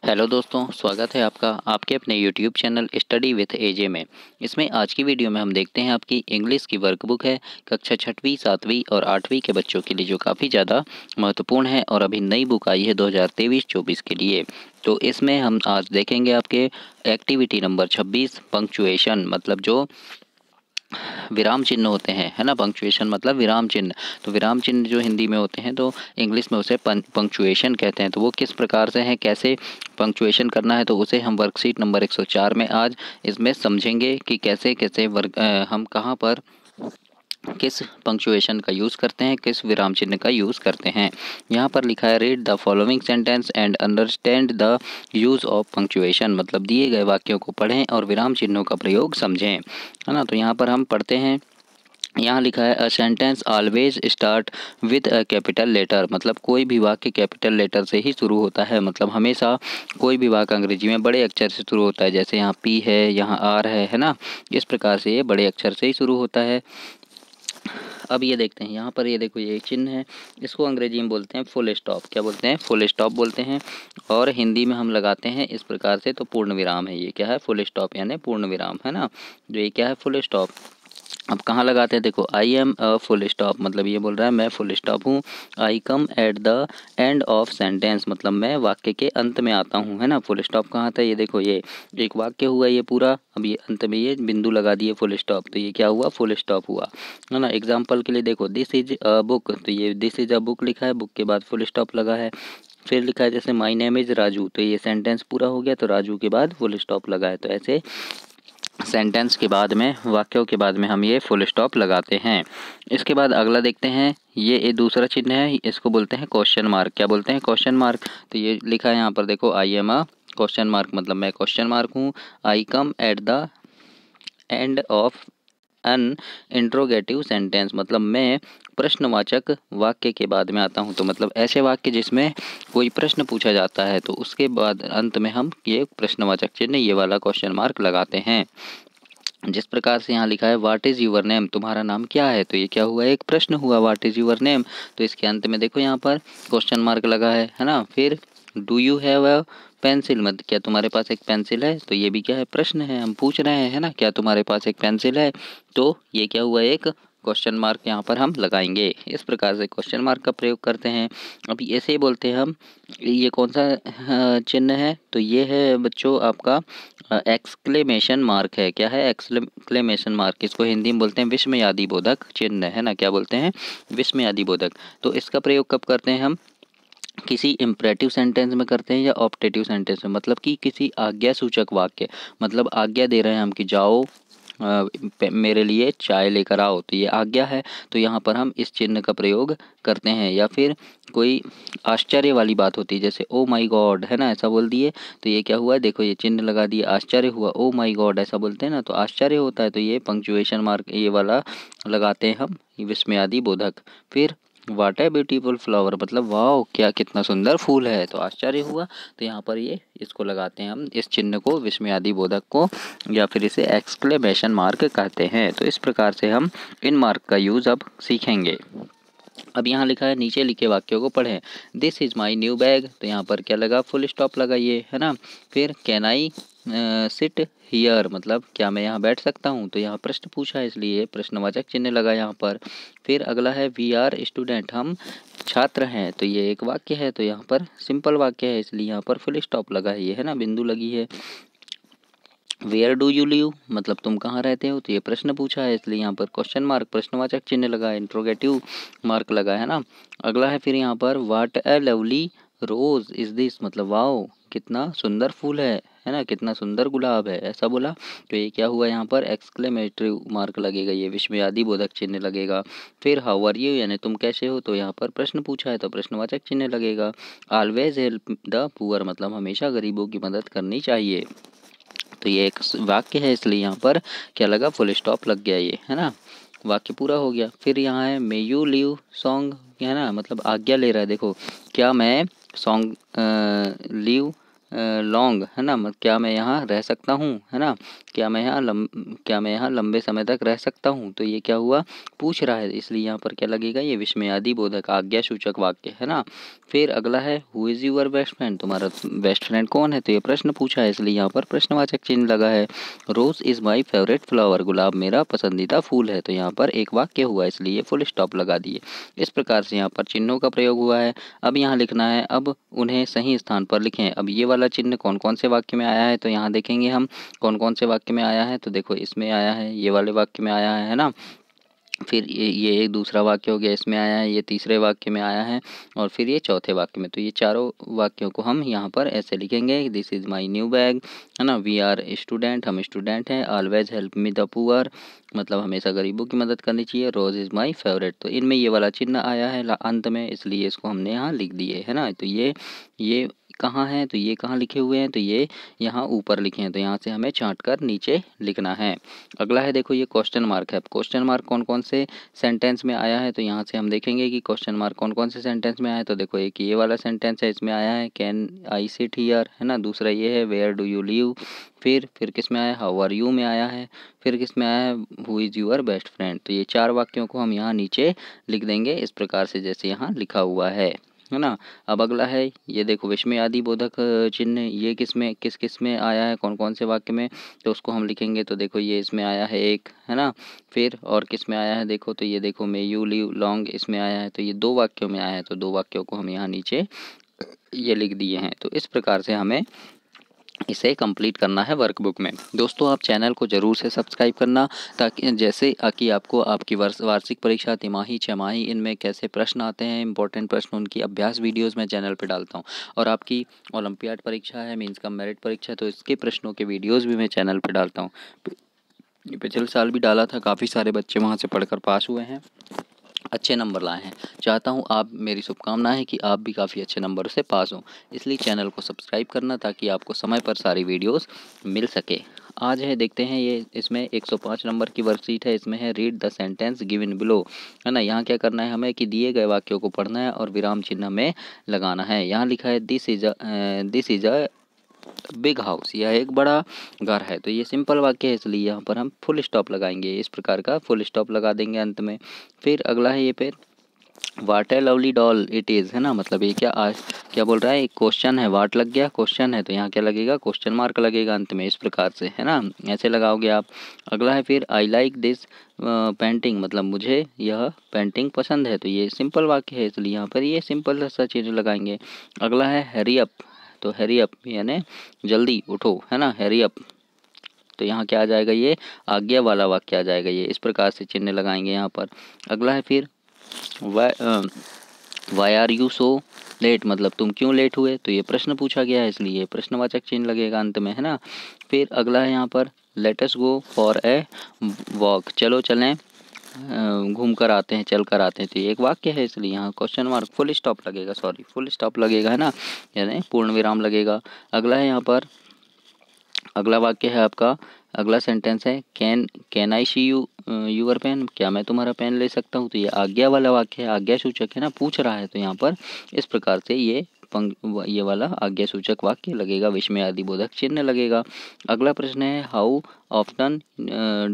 Hello दोस्तों, स्वागत है आपका आपके अपने यूट्यूब चैनल स्टडी विथ एजे में। इसमें आज की वीडियो में हम देखते हैं आपकी इंग्लिश की वर्कबुक है कक्षा 6वीं 7वीं और 8वीं के बच्चों के लिए, जो काफ़ी ज़्यादा महत्वपूर्ण है और अभी नई बुक आई है 2023-24 के लिए। तो इसमें हम आज देखेंगे आपके एक्टिविटी नंबर 26 पंक्चुएशन, मतलब जो विराम चिन्ह होते हैं, है ना। पंक्चुएशन मतलब विराम चिन्ह। तो विराम चिन्ह जो हिंदी में होते हैं तो इंग्लिश में उसे पंक्चुएशन कहते हैं। तो वो किस प्रकार से हैं, कैसे पंक्चुएशन करना है, तो उसे हम वर्कशीट नंबर 104 में आज इसमें समझेंगे कि कैसे कैसे हम कहाँ पर किस पंक्चुएशन का यूज़ करते हैं, किस विराम चिन्ह का यूज़ करते हैं। यहाँ पर लिखा है read the following sentence and understand the use of punctuation, मतलब दिए गए वाक्यों को पढ़ें और विराम चिन्हों का प्रयोग समझें, है ना। तो यहाँ पर हम पढ़ते हैं। यहाँ लिखा है a sentence always start with a capital letter, मतलब कोई भी वाक्य कैपिटल लेटर से ही शुरू होता है। मतलब हमेशा कोई भी वाक्य अंग्रेजी में बड़े अक्षर से शुरू होता है। जैसे यहाँ पी है, यहाँ आर है ना। इस प्रकार से ये बड़े अक्षर से ही शुरू होता है। अब ये देखते हैं, यहाँ पर ये देखो, ये एक चिन्ह है, इसको अंग्रेजी में बोलते हैं फुल स्टॉप। क्या बोलते हैं? फुल स्टॉप बोलते हैं। और हिंदी में हम लगाते हैं इस प्रकार से, तो पूर्ण विराम है। ये क्या है? फुल स्टॉप यानी पूर्ण विराम, है ना। जो ये क्या है? Full stop. अब कहाँ लगाते हैं? देखो, I am a full stop, मतलब ये बोल रहा है मैं फुल स्टॉप हूँ। I come at the end of sentence, मतलब मैं वाक्य के अंत में आता हूँ, है ना। फुल स्टॉप कहाँ था? ये देखो, ये एक वाक्य हुआ ये पूरा, अब ये अंत में ये बिंदु लगा दिए फुल स्टॉप, तो ये क्या हुआ? फुल स्टॉप हुआ, है ना। एग्जाम्पल के लिए देखो, दिस इज अ बुक, तो ये दिस इज अ बुक लिखा है, बुक के बाद फुल स्टॉप लगा है। फिर लिखा है जैसे माई नेम इज़ राजू, तो ये सेंटेंस पूरा हो गया, तो राजू के बाद फुल स्टॉप लगा है। तो ऐसे सेंटेंस के बाद में, वाक्यों के बाद में हम ये फुल स्टॉप लगाते हैं। इसके बाद अगला देखते हैं, ये दूसरा चिन्ह है, इसको बोलते हैं क्वेश्चन मार्क। क्या बोलते हैं? Question mark. तो ये लिखा है यहाँ पर देखो, I am a question mark, मतलब मैं क्वेश्चन मार्क हूँ। I come at the end of an interrogative sentence, मतलब मैं प्रश्नवाचक वाक्य के बाद में आता हूँ। तो मतलब ऐसे वाक्य जिसमें कोई प्रश्न पूछा जाता है, तो उसके बाद अंत में हम ये प्रश्नवाचक चिन्ह, ये वाला क्वेश्चन मार्क लगाते हैं। जिस प्रकार से यहाँ लिखा है व्हाट इज़ यूर नेम, तुम्हारा नाम क्या है, तो ये क्या हुआ? एक प्रश्न हुआ, व्हाट इज़ यूर नेम। तो इसके अंत में देखो यहाँ पर क्वेश्चन मार्क लगा है ना। फिर do you have a pencil, मत क्या तुम्हारे पास एक पेंसिल है, तो ये भी क्या है? प्रश्न है, हम पूछ रहे हैं, है ना, क्या तुम्हारे पास एक पेंसिल है। तो ये क्या हुआ? एक क्वेश्चन मार्क यहाँ पर हम लगाएंगे। इस प्रकार से क्वेश्चन मार्क का प्रयोग करते हैं। अभी ऐसे ही बोलते हैं हम, ये कौन सा चिन्ह है? तो ये है बच्चों आपका एक्सक्लेमेशन मार्क है। क्या है? Exclamation mark. इसको हिंदी में बोलते हैं विस्मयादि बोधक चिन्ह, है ना। क्या बोलते हैं? विस्मयादि बोधक। तो इसका प्रयोग कब करते हैं हम? किसी इम्परेटिव सेंटेंस में करते हैं या ऑप्टेटिव सेंटेंस में, मतलब कि किसी आज्ञा सूचक वाक्य, मतलब आज्ञा दे रहे हैं हम कि जाओ मेरे लिए चाय लेकर आओ, तो ये आज्ञा है। तो यहाँ पर हम इस चिन्ह का प्रयोग करते हैं। या फिर कोई आश्चर्य वाली बात होती है, जैसे ओ माई गॉड, है ना, ऐसा बोल दिए, तो ये क्या हुआ? देखो, ये चिन्ह लगा दिए, आश्चर्य हुआ। ओ माई गॉड ऐसा बोलते हैं ना, तो आश्चर्य होता है, तो ये पंक्चुएशन मार्क ये वाला लगाते हैं हम, विस्मयादि बोधक। फिर वाट ए ब्यूटीफुल फ्लावर, मतलब वाह क्या कितना सुंदर फूल है, तो आश्चर्य हुआ, तो यहाँ पर ये इसको लगाते हैं हम, इस चिन्ह को, विस्मयादि बोधक को, या फिर इसे एक्सक्लेमेशन मार्क कहते हैं। तो इस प्रकार से हम इन मार्क का यूज़ अब सीखेंगे। अब यहाँ लिखा है नीचे लिखे वाक्यों को पढ़ें। This is my new bag, तो यहाँ पर क्या लगा? फुल स्टॉप लगाइए, है ना। फिर कैन आई सिट हियर, मतलब क्या मैं यहाँ बैठ सकता हूँ, तो यहाँ प्रश्न पूछा है इसलिए प्रश्नवाचक चिन्ह लगा यहाँ पर। फिर अगला है वी आर स्टूडेंट, हम छात्र हैं, तो ये एक वाक्य है, तो यहाँ पर सिंपल वाक्य है इसलिए यहाँ पर फुल स्टॉप लगा है, ये है ना, बिंदु लगी है। वेयर डू यू लिव, मतलब तुम कहाँ रहते हो, तो ये प्रश्न पूछा है इसलिए यहाँ पर क्वेश्चन मार्क प्रश्नवाचक चिन्ह लगा है, इंट्रोगेटिव मार्क लगा है ना। अगला है फिर यहाँ पर what a lovely rose is this, मतलब वाओ कितना सुंदर फूल है ना, कितना सुंदर गुलाब है, ऐसा बोला, तो ये क्या हुआ? यहाँ पर एक्सक्लेमेटरी मार्क लगेगा, ये विस्मयादि बोधक चिन्ह लगेगा। फिर हाउ आर यू, यानी तुम कैसे हो, तो यहाँ पर प्रश्न पूछा है तो प्रश्नवाचक चिन्ह लगेगा। ऑलवेज हेल्प द पुअर, मतलब हमेशा गरीबों की मदद करनी चाहिए, तो ये एक वाक्य है इसलिए यहाँ पर क्या लगा? फुल स्टॉप लग गया, ये है ना, वाक्य पूरा हो गया। फिर यहाँ है मे यू लिव सॉन्ग, है ना, मतलब आज्ञा ले रहा है। देखो, क्या मैं सॉन्ग लिव लॉन्ग, है ना, क्या मैं यहाँ रह सकता हूँ, है ना। क्या मैं यहाँ लंबे समय तक रह सकता हूँ। तो ये क्या हुआ, पूछ रहा है, इसलिए यहाँ पर क्या लगेगा, ये विस्मयादि बोधक आज्ञा सूचक वाक्य है ना। फिर अगला है who is your best friend, तुम्हारा बेस्ट फ्रेंड कौन है। तो ये प्रश्न पूछा है, इसलिए यहाँ पर प्रश्नवाचक चिन्ह लगा है। रोज़ इज़ माई फेवरेट फ्लावर, गुलाब मेरा पसंदीदा फूल है। तो यहाँ पर एक वाक्य हुआ, इसलिए फुल स्टॉप लगा दिए। इस प्रकार से यहाँ पर चिन्हों का प्रयोग हुआ है। अब यहाँ लिखना है, अब उन्हें सही स्थान पर लिखें। अब ये वाला चिन्ह कौन कौन से वाक्य में आया है, तो यहाँ देखेंगे हम कौन कौन से वाक्य में आया है। तो देखो इसमें आया है, ये वाले वाक्य में आया है ना। फिर ये एक दूसरा वाक्य हो गया, इसमें आया है, ये तीसरे वाक्य में आया है, और फिर ये चौथे वाक्य में। तो ये चारों वाक्यों को हम यहाँ पर ऐसे लिखेंगे, this is my new bag, है ना। वी आर स्टूडेंट, हम स्टूडेंट हैं। Always help me the poor, मतलब हमेशा गरीबों की मदद करनी चाहिए। रोज़ इज़ माई फेवरेट, तो इनमें ये वाला चिन्ह आया है अंत में, इसलिए इसको हमने यहाँ लिख दिए, है ना। तो ये कहाँ है, तो ये कहाँ लिखे हुए हैं, तो ये यहाँ ऊपर लिखे हैं। तो यहाँ से हमें छांट कर नीचे लिखना है। अगला है, देखो ये क्वेश्चन मार्क है। क्वेश्चन मार्क कौन कौन से सेंटेंस में आया है, तो यहाँ से हम देखेंगे कि क्वेश्चन मार्क कौन कौन से सेंटेंस में आया है। तो देखो एक ये वाला सेंटेंस है, इसमें आया है कैन आई सिट हियर, है ना। दूसरा ये है वेयर डू यू लिव। फिर किस में आया, हाउ आर यू में आया है। फिर किस में आया है, who is your best friend. तो ये चार वाक्यों को हम यहाँ नीचे लिख देंगे, इस प्रकार से जैसे यहाँ लिखा हुआ है ना। अब अगला है, ये देखो विस्मयादि बोधक चिन्ह, ये किस किस में आया है, कौन कौन से वाक्य में, तो उसको हम लिखेंगे। तो देखो ये इसमें आया है एक, है ना। फिर और किस में आया है, देखो तो ये देखो मे यू लिव लॉन्ग, इसमें आया है। तो ये दो वाक्यों में आया है, तो दो वाक्यों को हम यहाँ नीचे ये लिख दिए हैं। तो इस प्रकार से हमें इसे कंप्लीट करना है वर्कबुक में। दोस्तों आप चैनल को ज़रूर से सब्सक्राइब करना, ताकि जैसे कि आपको आपकी वार्षिक परीक्षा, तिमाही, छमाही, इनमें कैसे प्रश्न आते हैं, इंपॉर्टेंट प्रश्न, उनकी अभ्यास वीडियोस मैं चैनल पे डालता हूं। और आपकी ओलंपियाड परीक्षा है, मीन्स का मेरिट परीक्षा, तो इसके प्रश्नों के वीडियोज़ भी मैं चैनल पर डालता हूँ। पिछले साल भी डाला था, काफ़ी सारे बच्चे वहाँ से पढ़कर पास हुए हैं, अच्छे नंबर लाए हैं। चाहता हूँ, आप मेरी शुभकामना है कि आप भी काफ़ी अच्छे नंबरों से पास हों। इसलिए चैनल को सब्सक्राइब करना, ताकि आपको समय पर सारी वीडियोस मिल सके। आज है, देखते हैं, ये इसमें 105 नंबर की वर्कशीट है। इसमें है read the sentence given below, है ना। यहाँ क्या करना है हमें कि दिए गए वाक्यों को पढ़ना है और विराम चिन्ह में लगाना है। यहाँ लिखा है this is a big house, यह एक बड़ा घर है। तो ये सिंपल वाक्य है, इसलिए यहाँ पर हम फुल स्टॉप लगाएंगे, इस प्रकार का फुल स्टॉप लगा देंगे अंत में। फिर अगला है ये पे what a lovely doll it is, है ना। मतलब ये क्या बोल रहा है, एक क्वेश्चन है, वाट लग गया, क्वेश्चन है, तो यहाँ क्या लगेगा, क्वेश्चन मार्क लगेगा अंत में, इस प्रकार से, है ना, ऐसे लगाओगे आप। अगला है फिर आई लाइक दिस पेंटिंग, मतलब मुझे यह पेंटिंग पसंद है। तो ये सिंपल वाक्य है, इसलिए यहाँ पर ये सिंपल सा चीज़ लगाएंगे। अगला है हैरी अप, तो हैरी अप यानी जल्दी उठो, है ना, हैरी अप। तो यहाँ क्या आ जाएगा, ये आज्ञा वाला वाक्य आ जाएगा, ये इस प्रकार से चिन्ह लगाएंगे यहाँ पर। अगला है फिर why are you so late, मतलब तुम क्यों लेट हुए। तो ये प्रश्न पूछा गया है, इसलिए प्रश्नवाचक चिन्ह लगेगा अंत में, है ना। फिर अगला है यहाँ पर let us go for a walk, चलो चलें घूम कर आते हैं, चल कर आते हैं। तो ये एक वाक्य है, इसलिए यहाँ क्वेश्चन मार्क फुल स्टॉप लगेगा, फुल स्टॉप लगेगा, है ना, यानी पूर्ण विराम लगेगा। अगला है यहाँ पर, अगला वाक्य है आपका, अगला सेंटेंस है can I see you your pen, क्या मैं तुम्हारा पेन ले सकता हूँ। तो ये आज्ञा वाला वाक्य है, आज्ञा सूचक है ना, पूछ रहा है। तो यहाँ पर इस प्रकार से ये वाला आज्ञा सूचक वाक्य लगेगा, विस्मयादि बोधक चिन्ह लगेगा। अगला प्रश्न है how often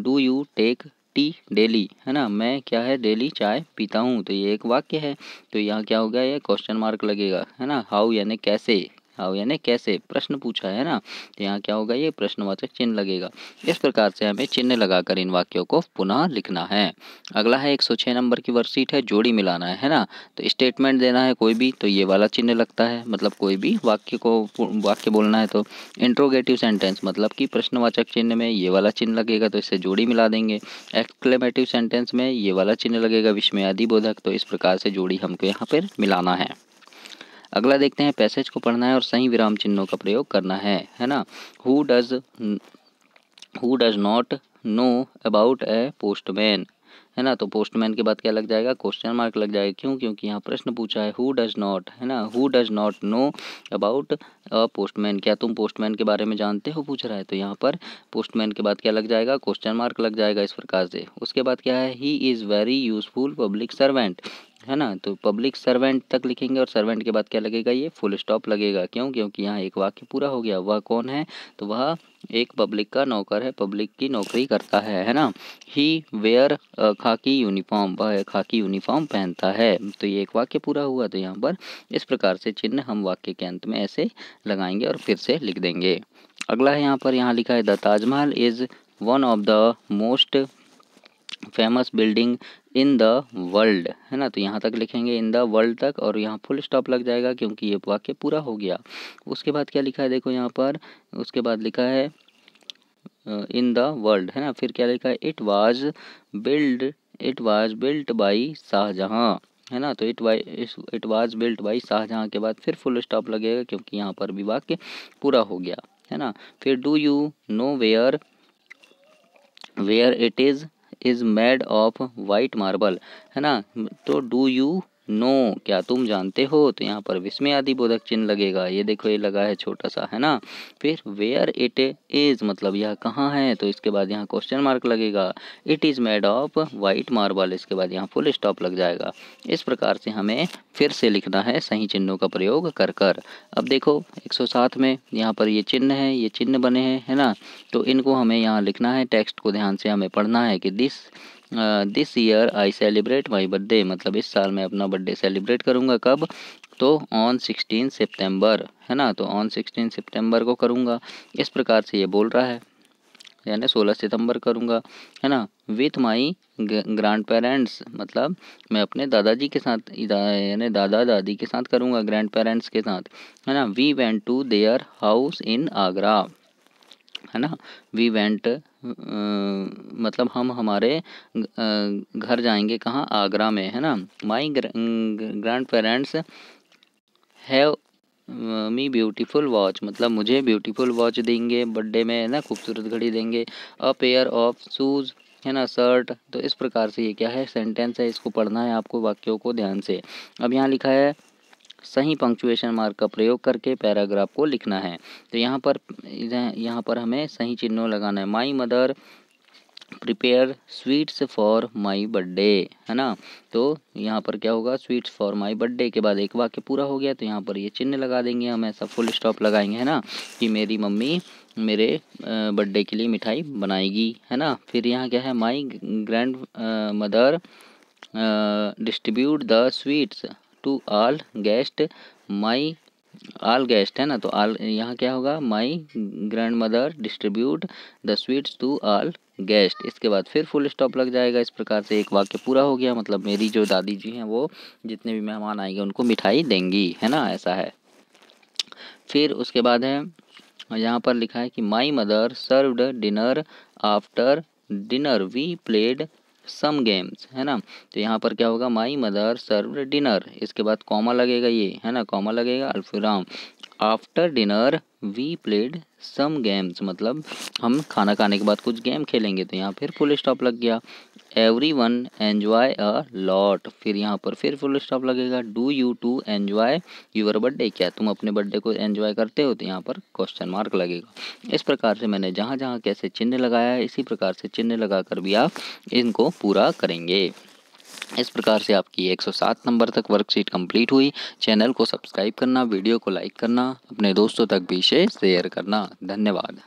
do you take tea daily, है ना, मैं क्या है डेली चाय पीता हूँ। तो ये एक वाक्य है, तो यहाँ क्या होगा, ये क्वेश्चन मार्क लगेगा, है ना। हाउ यानी कैसे, हाउ यानी कैसे, प्रश्न पूछा है ना, तो यहाँ क्या होगा, ये प्रश्नवाचक चिन्ह लगेगा। इस प्रकार से हमें चिन्ह लगाकर इन वाक्यों को पुनः लिखना है। अगला है 106 नंबर की वर्कशीट है, जोड़ी मिलाना है ना। तो स्टेटमेंट देना है कोई भी, तो ये वाला चिन्ह लगता है, मतलब कोई भी वाक्य बोलना है। तो इंट्रोगेटिव सेंटेंस, मतलब कि प्रश्नवाचक चिन्ह में ये वाला चिन्ह लगेगा, तो इससे जोड़ी मिला देंगे। एक्सक्लेमेटिव सेंटेंस में ये वाला चिन्ह लगेगा, विस्मयादि बोधक। तो इस प्रकार से जोड़ी हमको यहाँ पर मिलाना है। अगला देखते हैं, पैसेज को पढ़ना है और सही विराम चिन्हों का प्रयोग करना है ना। Who does not know about A postman, है ना। तो पोस्टमैन के बाद क्या लग जाएगा, क्वेश्चन मार्क लग जाएगा, क्यों, क्योंकि यहाँ प्रश्न पूछा है। हु डज नॉट, है ना, who does not know about a postman, क्या तुम पोस्टमैन के बारे में जानते हो, पूछ रहा है। तो यहाँ पर पोस्टमैन के बाद क्या लग जाएगा, क्वेश्चन मार्क लग जाएगा, इस प्रकार से। उसके बाद क्या है, he is very useful public servant, है ना। तो पब्लिक सर्वेंट तक लिखेंगे और सर्वेंट के बाद क्या लगेगा, ये फुल स्टॉप लगेगा। क्यों? क्योंकि यहाँ एक वाक्य पूरा हो गया। वह कौन है? तो वह एक पब्लिक का नौकर है, पब्लिक की नौकरी करता है ना। ही वेयर खाकी यूनिफॉर्म, वह खाकी यूनिफॉर्म पहनता है। तो ये एक वाक्य पूरा हुआ। तो यहाँ पर इस प्रकार से चिन्ह हम वाक्य के अंत में ऐसे लगाएंगे और फिर से लिख देंगे। अगला है यहाँ पर, यहाँ लिखा है the Taj Mahal is one of the most famous building in the world, है ना। तो यहाँ तक लिखेंगे इन द वर्ल्ड तक और यहाँ फुल स्टॉप लग जाएगा क्योंकि ये वाक्य पूरा हो गया। उसके बाद क्या लिखा है देखो यहाँ पर, उसके बाद लिखा है इन द वर्ल्ड, है ना। फिर क्या लिखा है, it was built by Shahjahan, है ना। तो it was built by Shahjahan के बाद फिर फुल स्टॉप लगेगा क्योंकि यहाँ पर भी वाक्य पूरा हो गया, है ना। फिर do you know where it is made of white marble, है ना। तो डू यू नो, क्या तुम जानते हो, तो यहाँ पर विस्मय आदि बोधक चिन्ह लगेगा। ये देखो ये लगा है छोटा सा, है ना। फिर वेयर इट इज मतलब यह कहाँ है, तो इसके बाद यहाँ क्वेश्चन मार्क लगेगा। It is made of white marble, इसके बाद यहाँ फुल स्टॉप लग जाएगा। इस प्रकार से हमें फिर से लिखना है सही चिन्हों का प्रयोग कर कर। अब देखो 107 में यहाँ पर ये चिन्ह है, ये चिन्ह बने हैं, है ना। तो इनको हमें यहाँ लिखना है, टेक्स्ट को ध्यान से हमें पढ़ना है कि this year I celebrate my birthday, मतलब इस साल मैं अपना बर्थडे सेलिब्रेट करूँगा। कब? तो ऑन 16 सितंबर, है ना। तो ऑन 16 सितंबर को करूँगा। इस प्रकार से ये बोल रहा है, यानी 16 सितंबर करूँगा, है ना। विथ माई ग्रैंड पेरेंट्स, मतलब मैं अपने दादाजी के साथ यानी दादा दादी के साथ करूँगा, ग्रैंड पेरेंट्स के साथ, है ना। We went to their house in Agra, है ना। वी वेंट मतलब हम हमारे घर जाएंगे कहाँ, आगरा में, है ना। My grand parents have me beautiful watch, मतलब मुझे ब्यूटीफुल वॉच देंगे बर्थडे में, है ना, खूबसूरत घड़ी देंगे। अ पेयर ऑफ शूज़, है ना, शर्ट। तो इस प्रकार से ये क्या है, सेंटेंस है, इसको पढ़ना है आपको वाक्यों को ध्यान से। अब यहाँ लिखा है सही पंक्चुएशन मार्क का प्रयोग करके पैराग्राफ को लिखना है। तो यहाँ पर हमें सही चिन्हों लगाना है। My mother prepare sweets for my birthday, है ना। तो यहाँ पर क्या होगा, स्वीट्स फॉर माई बर्थडे के बाद एक वाक्य पूरा हो गया। तो यहाँ पर ये चिन्ह लगा देंगे हम, ऐसा फुल स्टॉप लगाएंगे, है ना, कि मेरी मम्मी मेरे बर्थडे के लिए मिठाई बनाएगी, है ना। फिर यहाँ क्या है, my grand mother distribute the sweets to all guest, my all guest, है ना। तो ऑल यहाँ क्या होगा, my grand mother distribute the sweets to all guest. इसके बाद फिर फुल स्टॉप लग जाएगा। इस प्रकार से एक वाक्य पूरा हो गया, मतलब मेरी जो दादी जी हैं वो जितने भी मेहमान आएंगे उनको मिठाई देंगी, है ना, ऐसा है। फिर उसके बाद है यहाँ पर लिखा है कि my mother served dinner, after dinner we played some games, है ना। तो यहाँ पर क्या होगा, माई मदर सर्व्ड डिनर, इसके बाद कॉमा लगेगा, ये है ना, कॉमा लगेगा अल्फविराम। After dinner we played some games, मतलब हम खाना खाने के बाद कुछ गेम खेलेंगे। तो यहाँ फिर फुल स्टॉप लग गया। Everyone enjoy a lot, फिर यहाँ पर फिर फुल स्टॉप लगेगा। Do you to enjoy your birthday, क्या तुम अपने बर्थडे को एन्जॉय करते हो, तो यहाँ पर क्वेश्चन मार्क लगेगा। इस प्रकार से मैंने जहाँ जहाँ कैसे चिन्ह लगाया है, इसी प्रकार से चिन्ह लगाकर भी आप इनको पूरा करेंगे। इस प्रकार से आपकी 107 नंबर तक वर्कशीट कंप्लीट हुई। चैनल को सब्सक्राइब करना, वीडियो को लाइक करना, अपने दोस्तों तक भी शेयर करना। धन्यवाद।